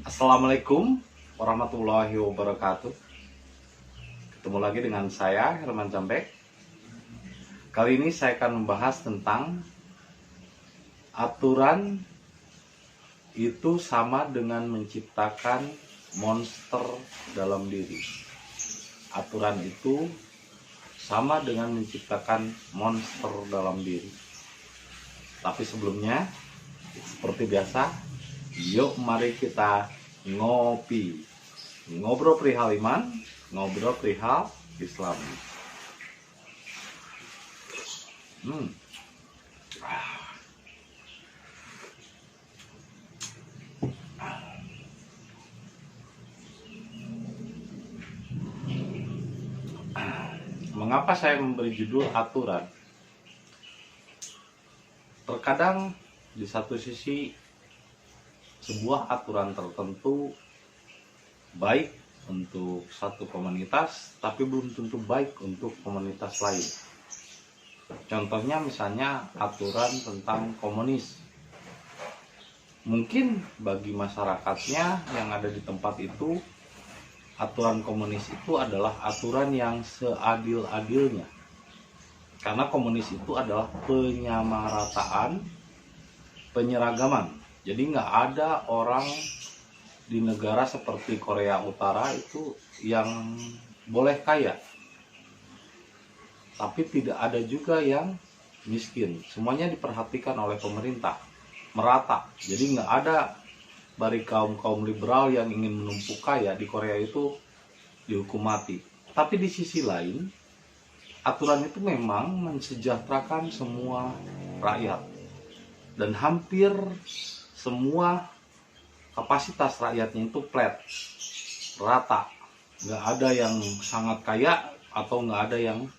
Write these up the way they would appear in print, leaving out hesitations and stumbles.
Assalamualaikum warahmatullahi wabarakatuh. Ketemu lagi dengan saya, Herman Jambek. Kali ini saya akan membahas tentang aturan itu sama dengan menciptakan monster dalam diri. Aturan itu sama dengan menciptakan monster dalam diri. Tapi sebelumnya, seperti biasa, yuk mari kita ngopi, ngobrol perihal iman, ngobrol perihal Islam. Mengapa saya memberi judul aturan? Terkadang di satu sisi sebuah aturan tertentu baik untuk satu komunitas, tapi belum tentu baik untuk komunitas lain. Contohnya misalnya aturan tentang komunis. Mungkin bagi masyarakatnya yang ada di tempat itu, aturan komunis itu adalah aturan yang seadil-adilnya. Karena komunis itu adalah penyamarataan, penyeragaman. Jadi nggak ada orang di negara seperti Korea Utara itu yang boleh kaya, tapi tidak ada juga yang miskin. Semuanya diperhatikan oleh pemerintah, merata. Jadi nggak ada dari kaum liberal yang ingin menumpuk kaya di Korea itu dihukum mati. Tapi di sisi lain, aturan itu memang mensejahterakan semua rakyat, dan hampir semua kapasitas rakyatnya itu flat, rata. Nggak ada yang sangat kaya atau nggak ada yang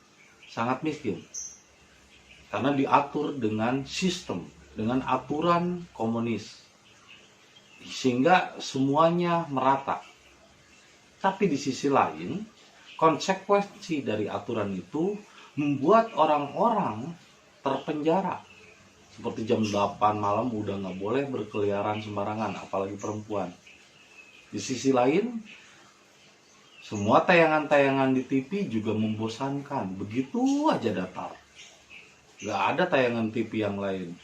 sangat miskin. Karena diatur dengan sistem, dengan aturan komunis. Sehingga semuanya merata. Tapi di sisi lain, konsekuensi dari aturan itu membuat orang-orang terpenjara. Seperti jam 8 malam udah nggak boleh berkeliaran sembarangan, apalagi perempuan. Di sisi lain, semua tayangan-tayangan di TV juga membosankan. Begitu aja datar. Nggak ada tayangan TV yang lain.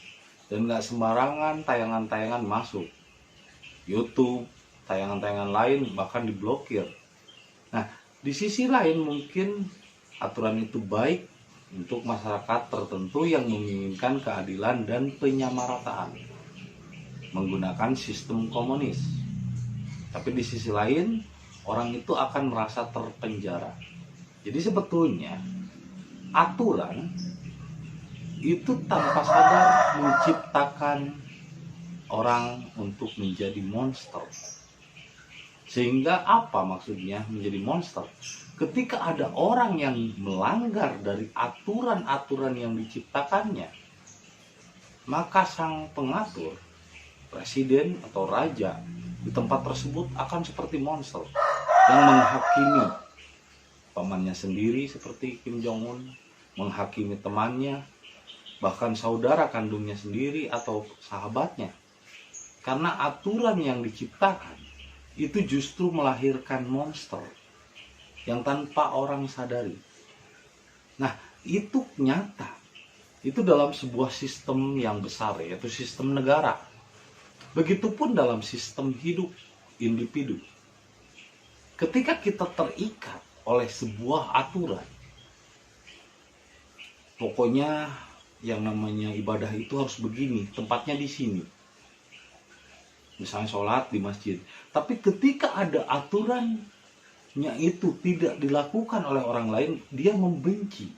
Dan nggak sembarangan tayangan-tayangan masuk. YouTube, tayangan-tayangan lain bahkan diblokir. Nah, di sisi lain mungkin aturan itu baik untuk masyarakat tertentu yang menginginkan keadilan dan penyamarataan menggunakan sistem komunis. Tapi di sisi lain, orang itu akan merasa terpenjara. Jadi sebetulnya aturan itu tanpa sadar menciptakan orang untuk menjadi monster. Sehingga apa maksudnya menjadi monster? Ketika ada orang yang melanggar dari aturan-aturan yang diciptakannya, maka sang pengatur, presiden atau raja di tempat tersebut akan seperti monster yang menghakimi pamannya sendiri seperti Kim Jong-un, menghakimi temannya, bahkan saudara kandungnya sendiri atau sahabatnya. Karena aturan yang diciptakan itu justru melahirkan monster yang tanpa orang sadari. Nah, itu nyata. Itu dalam sebuah sistem yang besar, yaitu sistem negara. Begitupun dalam sistem hidup individu. Ketika kita terikat oleh sebuah aturan, pokoknya yang namanya ibadah itu harus begini, tempatnya di sini. Misalnya sholat di masjid. Tapi ketika ada aturan itu tidak dilakukan oleh orang lain, dia membenci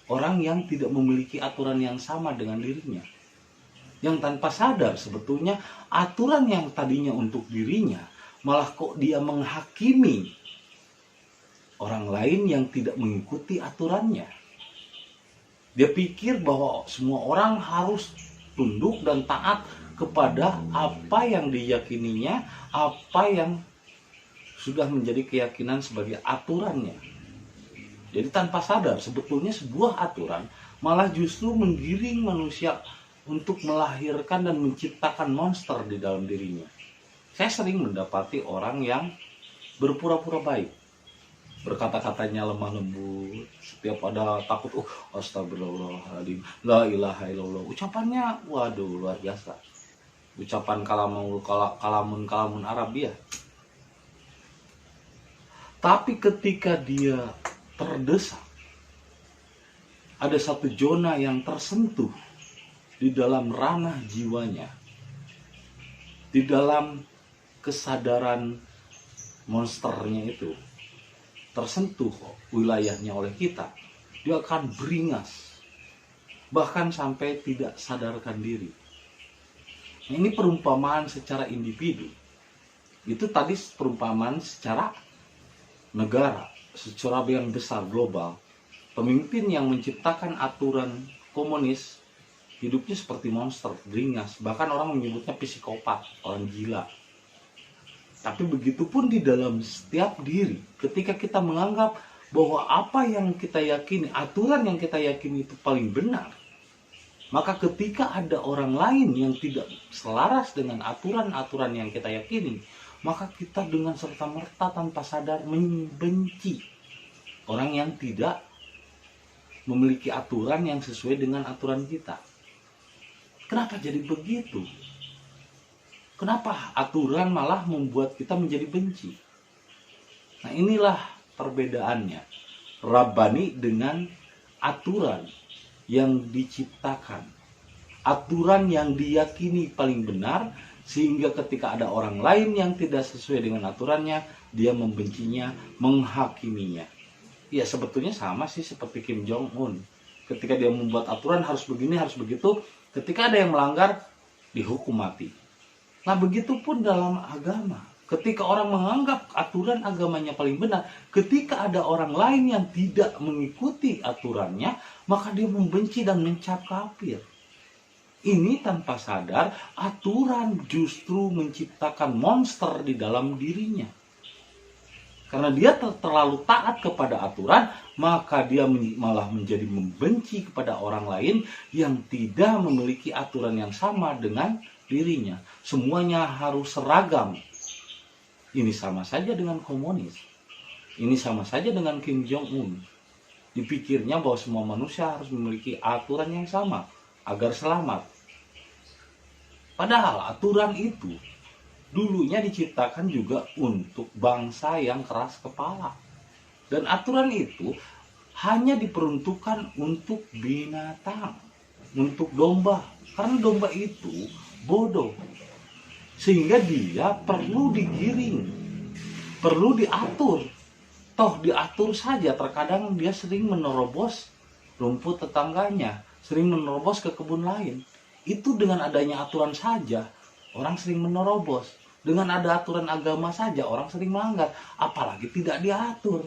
orang yang tidak memiliki aturan yang sama dengan dirinya. Yang tanpa sadar sebetulnya aturan yang tadinya untuk dirinya malah kok dia menghakimi orang lain yang tidak mengikuti aturannya. Dia pikir bahwa semua orang harus tunduk dan taat kepada apa yang diyakininya, apa yang sudah menjadi keyakinan sebagai aturannya. Jadi tanpa sadar sebetulnya sebuah aturan malah justru menggiring manusia untuk melahirkan dan menciptakan monster di dalam dirinya. Saya sering mendapati orang yang berpura-pura baik, berkata-katanya lemah lembut, setiap ada takut, astagfirullahaladzim, la ilaha illallah, ucapannya waduh luar biasa, ucapan kalamun Arab ya. Tapi ketika dia terdesak, ada satu zona yang tersentuh di dalam ranah jiwanya, di dalam kesadaran monsternya itu, tersentuh wilayahnya oleh kita, dia akan beringas, bahkan sampai tidak sadarkan diri. Nah, ini perumpamaan secara individu. Itu tadi perumpamaan secara negara, secara yang besar global. Pemimpin yang menciptakan aturan komunis hidupnya seperti monster, beringas, bahkan orang menyebutnya psikopat, orang gila. Tapi begitupun di dalam setiap diri, ketika kita menganggap bahwa apa yang kita yakini, aturan yang kita yakini itu paling benar, maka ketika ada orang lain yang tidak selaras dengan aturan-aturan yang kita yakini, maka kita dengan serta-merta tanpa sadar membenci orang yang tidak memiliki aturan yang sesuai dengan aturan kita. Kenapa jadi begitu? Kenapa aturan malah membuat kita menjadi benci? Nah, inilah perbedaannya Rabbani dengan aturan yang diciptakan, aturan yang diyakini paling benar, sehingga ketika ada orang lain yang tidak sesuai dengan aturannya, dia membencinya, menghakiminya. Ya sebetulnya sama sih seperti Kim Jong Un. Ketika dia membuat aturan harus begini, harus begitu, ketika ada yang melanggar, dihukum mati. Nah begitupun dalam agama. Ketika orang menganggap aturan agamanya paling benar, ketika ada orang lain yang tidak mengikuti aturannya, maka dia membenci dan mencap kafir. Ini tanpa sadar, aturan justru menciptakan monster di dalam dirinya. Karena dia terlalu taat kepada aturan, maka dia malah menjadi membenci kepada orang lain yang tidak memiliki aturan yang sama dengan dirinya. Semuanya harus seragam. Ini sama saja dengan komunis. Ini sama saja dengan Kim Jong Un. Dipikirnya bahwa semua manusia harus memiliki aturan yang sama agar selamat. Padahal aturan itu dulunya diciptakan juga untuk bangsa yang keras kepala. Dan aturan itu hanya diperuntukkan untuk binatang, untuk domba. Karena domba itu bodoh. Sehingga dia perlu digiring, perlu diatur. Toh diatur saja, terkadang dia sering menerobos rumput tetangganya, sering menerobos ke kebun lain. Itu dengan adanya aturan saja, orang sering menerobos. Dengan ada aturan agama saja, orang sering melanggar. Apalagi tidak diatur.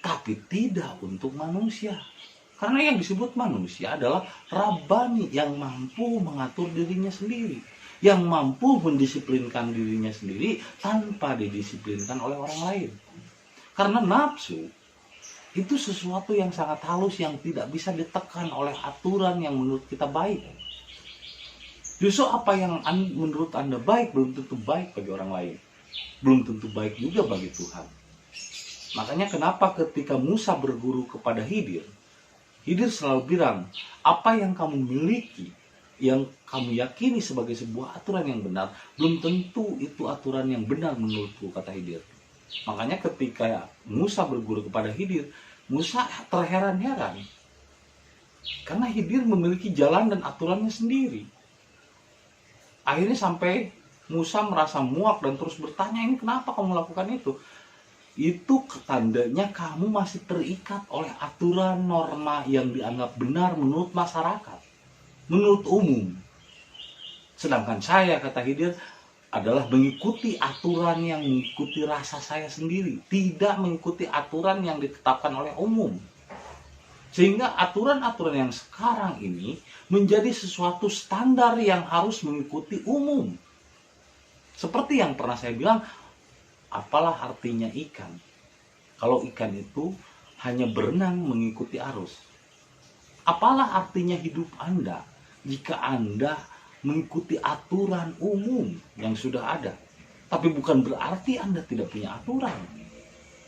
Tapi tidak untuk manusia. Karena yang disebut manusia adalah Rabbani, yang mampu mengatur dirinya sendiri, yang mampu mendisiplinkan dirinya sendiri tanpa didisiplinkan oleh orang lain. Karena nafsu itu sesuatu yang sangat halus, yang tidak bisa ditekan oleh aturan yang menurut kita baik. Justru apa yang menurut Anda baik belum tentu baik bagi orang lain, belum tentu baik juga bagi Tuhan. Makanya kenapa ketika Musa berguru kepada Khidir, Khidir selalu bilang, apa yang kamu miliki, yang kamu yakini sebagai sebuah aturan yang benar, belum tentu itu aturan yang benar menurutku, kata Khidir. Makanya ketika Musa berguru kepada Khidir, Musa terheran-heran. Karena Khidir memiliki jalan dan aturannya sendiri. Akhirnya sampai Musa merasa muak dan terus bertanya, ini kenapa kamu lakukan itu? Itu tandanya kamu masih terikat oleh aturan norma yang dianggap benar menurut masyarakat, menurut umum. Sedangkan saya, kata Khidir, adalah mengikuti aturan yang mengikuti rasa saya sendiri, tidak mengikuti aturan yang ditetapkan oleh umum. Sehingga aturan-aturan yang sekarang ini menjadi sesuatu standar yang harus mengikuti umum. Seperti yang pernah saya bilang, apalah artinya ikan kalau ikan itu hanya berenang mengikuti arus? Apalah artinya hidup Anda jika Anda mengikuti aturan umum yang sudah ada? Tapi bukan berarti Anda tidak punya aturan.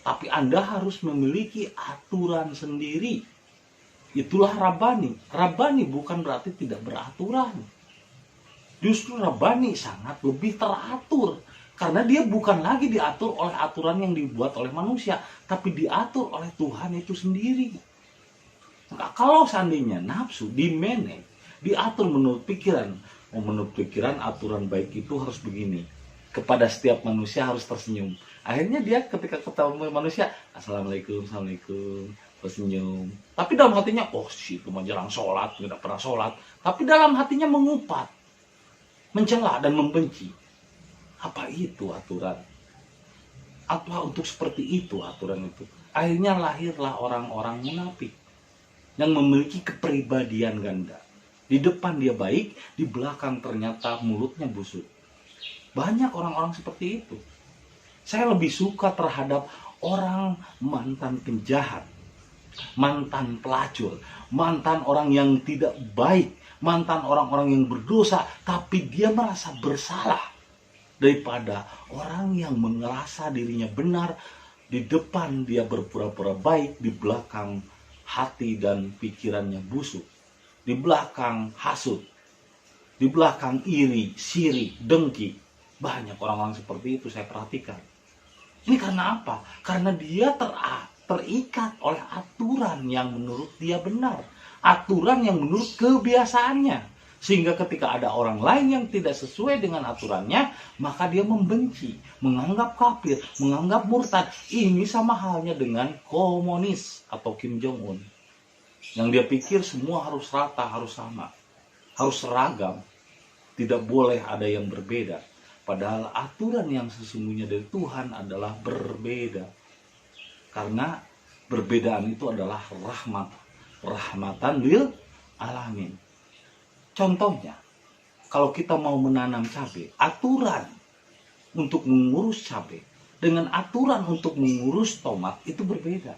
Tapi Anda harus memiliki aturan sendiri. Itulah Rabbani. Rabbani bukan berarti tidak beraturan. Justru Rabbani sangat lebih teratur. Karena dia bukan lagi diatur oleh aturan yang dibuat oleh manusia, tapi diatur oleh Tuhan itu sendiri. Nah, kalau seandainya nafsu dimanage, diatur menurut pikiran, menurut pikiran aturan baik itu harus begini. Kepada setiap manusia harus tersenyum. Akhirnya dia ketika ketemu manusia, Assalamualaikum, Assalamualaikum, tersenyum. Tapi dalam hatinya, oh sih itu menjelang sholat, tidak pernah sholat. Tapi dalam hatinya mengupat, mencela dan membenci. Apa itu aturan? Apa untuk seperti itu aturan itu? Akhirnya lahirlah orang-orang munafik yang memiliki kepribadian ganda. Di depan dia baik, di belakang ternyata mulutnya busuk. Banyak orang-orang seperti itu. Saya lebih suka terhadap orang mantan penjahat, mantan pelacur, mantan orang yang tidak baik, mantan orang-orang yang berdosa, tapi dia merasa bersalah. Daripada orang yang merasa dirinya benar, di depan dia berpura-pura baik, di belakang hati dan pikirannya busuk, di belakang hasut, di belakang iri, siri, dengki. Banyak orang-orang seperti itu saya perhatikan. Ini karena apa? Karena dia terikat oleh aturan yang menurut dia benar, aturan yang menurut kebiasaannya. Sehingga ketika ada orang lain yang tidak sesuai dengan aturannya, maka dia membenci, menganggap kafir, menganggap murtad. Ini sama halnya dengan komunis atau Kim Jong-un. Yang dia pikir semua harus rata, harus sama, harus seragam. Tidak boleh ada yang berbeda. Padahal aturan yang sesungguhnya dari Tuhan adalah berbeda. Karena perbedaan itu adalah rahmat. Rahmatan lil alamin. Contohnya, kalau kita mau menanam cabai, aturan untuk mengurus cabai dengan aturan untuk mengurus tomat itu berbeda.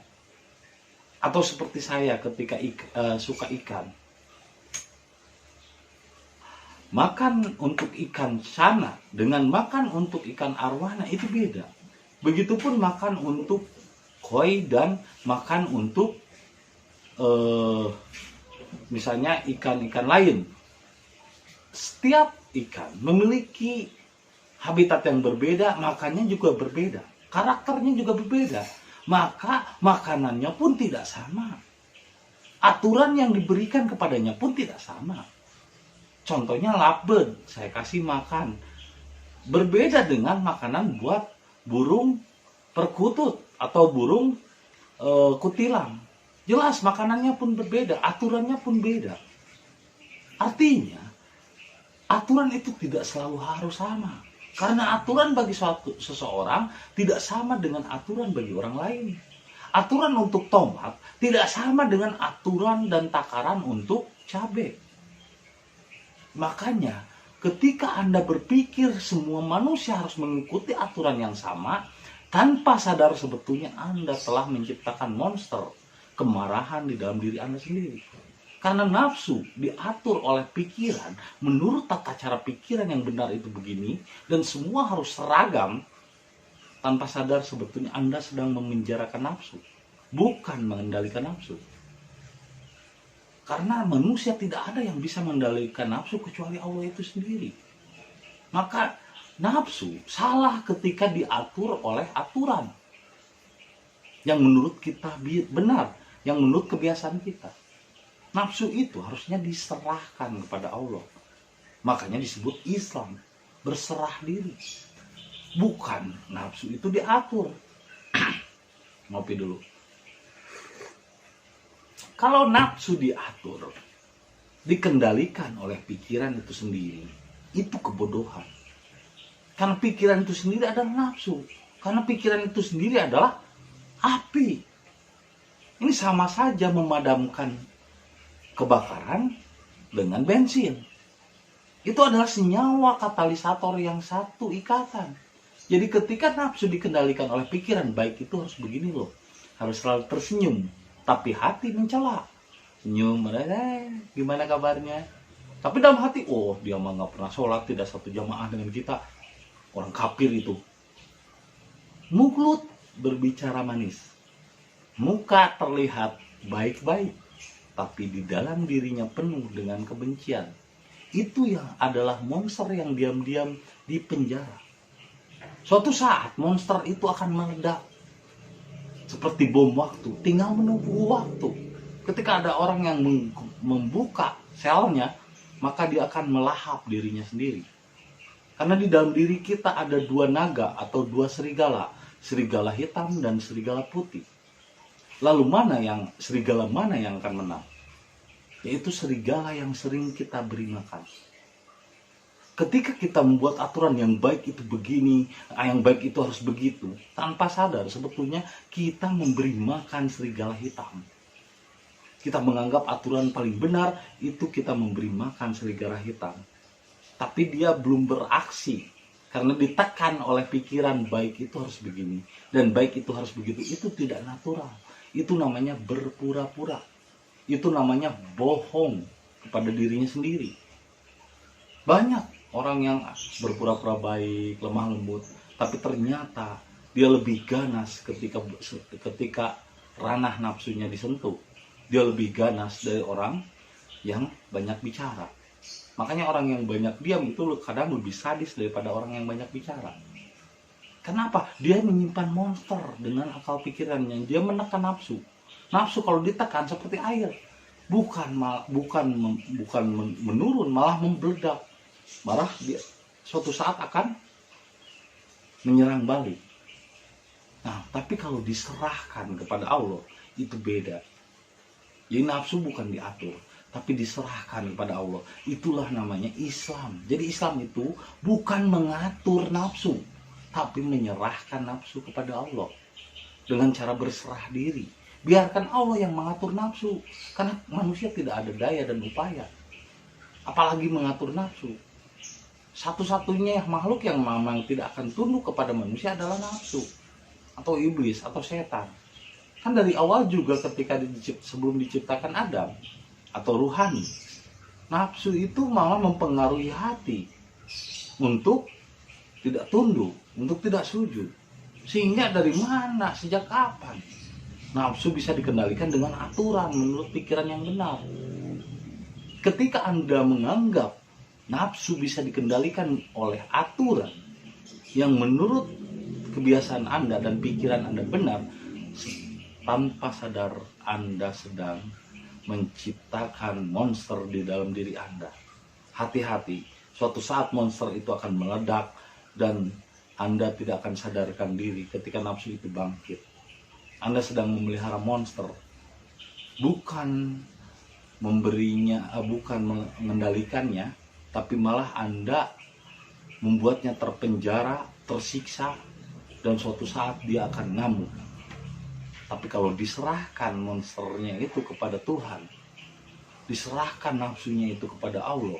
Atau seperti saya ketika suka ikan. Makan untuk ikan sana dengan makan untuk ikan arwana itu beda. Begitupun makan untuk koi dan makan untuk misalnya ikan-ikan lain. Setiap ikan memiliki habitat yang berbeda, makannya juga berbeda, karakternya juga berbeda, maka makanannya pun tidak sama. Aturan yang diberikan kepadanya pun tidak sama. Contohnya lovebird, saya kasih makan. Berbeda dengan makanan buat burung perkutut atau burung kutilang. Jelas makanannya pun berbeda, aturannya pun beda. Artinya, aturan itu tidak selalu harus sama. Karena aturan bagi seseorang tidak sama dengan aturan bagi orang lain. Aturan untuk tomat tidak sama dengan aturan dan takaran untuk cabai. Makanya ketika Anda berpikir semua manusia harus mengikuti aturan yang sama, tanpa sadar sebetulnya Anda telah menciptakan monster kemarahan di dalam diri Anda sendiri. Karena nafsu diatur oleh pikiran, menurut tata cara pikiran yang benar itu begini, dan semua harus seragam, tanpa sadar sebetulnya Anda sedang memenjarakan nafsu, bukan mengendalikan nafsu. Karena manusia tidak ada yang bisa mengendalikan nafsu kecuali Allah itu sendiri. Maka nafsu salah ketika diatur oleh aturan yang menurut kita benar, yang menurut kebiasaan kita. Nafsu itu harusnya diserahkan kepada Allah. Makanya disebut Islam, berserah diri. Bukan nafsu itu diatur. Ngopi dulu. Kalau nafsu diatur, dikendalikan oleh pikiran itu sendiri, itu kebodohan. Karena pikiran itu sendiri adalah nafsu. Karena pikiran itu sendiri adalah api. Ini sama saja memadamkan kebakaran dengan bensin. Itu adalah senyawa katalisator yang satu ikatan. Jadi ketika nafsu dikendalikan oleh pikiran, baik itu harus begini loh. Harus selalu tersenyum. Tapi hati mencela. Senyum, gimana kabarnya? Tapi dalam hati, oh dia mah gak pernah sholat, tidak satu jamaah dengan kita. orang kafir itu. Mulut berbicara manis, muka terlihat baik-baik, tapi di dalam dirinya penuh dengan kebencian. Itu yang adalah monster yang diam-diam di penjara. Suatu saat monster itu akan meledak seperti bom waktu, tinggal menunggu waktu. Ketika ada orang yang membuka selnya, maka dia akan melahap dirinya sendiri. Karena di dalam diri kita ada dua naga atau dua serigala, serigala hitam dan serigala putih. Lalu serigala mana yang akan menang? Yaitu serigala yang sering kita beri makan. Ketika kita membuat aturan yang baik itu begini, yang baik itu harus begitu, tanpa sadar sebetulnya kita memberi makan serigala hitam. Kita menganggap aturan paling benar itu kita memberi makan serigala hitam. Tapi dia belum beraksi karena ditekan oleh pikiran baik itu harus begini dan baik itu harus begitu. Itu tidak natural. Itu namanya berpura-pura. Itu namanya bohong kepada dirinya sendiri. Banyak orang yang berpura-pura baik, lemah lembut, tapi ternyata dia lebih ganas ketika ranah nafsunya disentuh. Dia lebih ganas dari orang yang banyak bicara. Makanya orang yang banyak diam itu kadang lebih sadis daripada orang yang banyak bicara. Kenapa? Dia menyimpan monster dengan akal pikirannya. Dia menekan nafsu. Nafsu kalau ditekan seperti air, bukan menurun, malah membeledak. Malah dia suatu saat akan menyerang balik. Nah, tapi kalau diserahkan kepada Allah itu beda. Jadi nafsu bukan diatur, tapi diserahkan kepada Allah. Itulah namanya Islam. Jadi Islam itu bukan mengatur nafsu, tapi menyerahkan nafsu kepada Allah dengan cara berserah diri. Biarkan Allah yang mengatur nafsu, karena manusia tidak ada daya dan upaya, apalagi mengatur nafsu. Satu-satunya makhluk yang memang tidak akan tunduk kepada manusia adalah nafsu, atau iblis, atau setan. Kan dari awal juga ketika sebelum diciptakan Adam atau ruhani, nafsu itu malah mempengaruhi hati untuk tidak tunduk, untuk tidak sujud. Sehingga dari mana, sejak kapan nafsu bisa dikendalikan dengan aturan menurut pikiran yang benar? Ketika Anda menganggap nafsu bisa dikendalikan oleh aturan yang menurut kebiasaan Anda dan pikiran Anda benar, tanpa sadar Anda sedang menciptakan monster di dalam diri Anda. Hati-hati, suatu saat monster itu akan meledak dan Anda tidak akan sadarkan diri ketika nafsu itu bangkit. Anda sedang memelihara monster, bukan bukan mengendalikannya, tapi malah Anda membuatnya terpenjara, tersiksa, dan suatu saat dia akan ngamuk. Tapi kalau diserahkan monsternya itu kepada Tuhan, diserahkan nafsunya itu kepada Allah,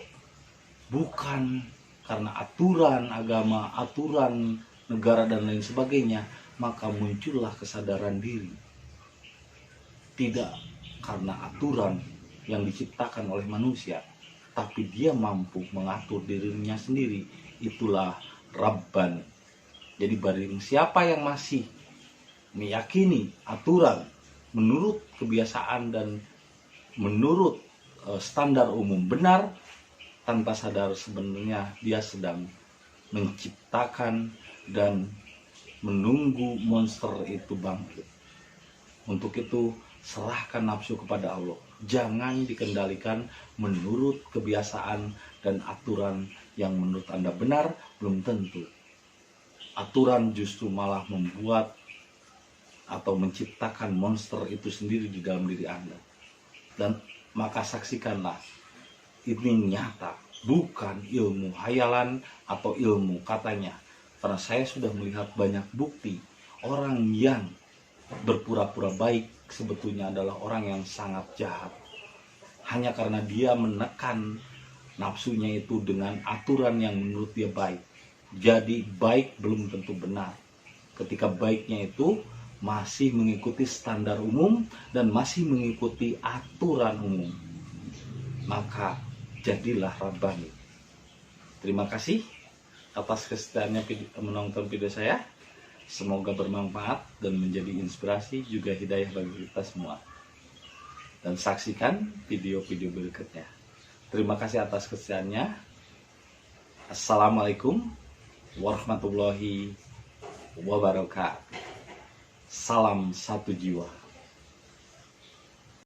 bukan karena aturan agama, aturan negara dan lain sebagainya, maka muncullah kesadaran diri. Tidak karena aturan yang diciptakan oleh manusia, tapi dia mampu mengatur dirinya sendiri. Itulah Rabban. Jadi barang siapa yang masih meyakini aturan menurut kebiasaan dan menurut standar umum benar, tanpa sadar sebenarnya dia sedang menciptakan dan menunggu monster itu bangkit. Untuk itu serahkan nafsu kepada Allah. Jangan dikendalikan menurut kebiasaan dan aturan yang menurut Anda benar. Belum tentu. Aturan justru malah membuat atau menciptakan monster itu sendiri di dalam diri Anda. Dan maka saksikanlah, ini nyata, bukan ilmu hayalan atau ilmu katanya. Karena saya sudah melihat banyak bukti orang yang berpura-pura baik sebetulnya adalah orang yang sangat jahat. Hanya karena dia menekan nafsunya itu dengan aturan yang menurut dia baik. Jadi baik belum tentu benar. Ketika baiknya itu masih mengikuti standar umum dan masih mengikuti aturan umum, maka jadilah Rabbani. Terima kasih. atas kesetiaannya menonton video saya. Semoga bermanfaat dan menjadi inspirasi juga hidayah bagi kita semua. Dan saksikan video-video berikutnya. Terima kasih atas kesetiaannya. Assalamualaikum warahmatullahi wabarakatuh. Salam satu jiwa.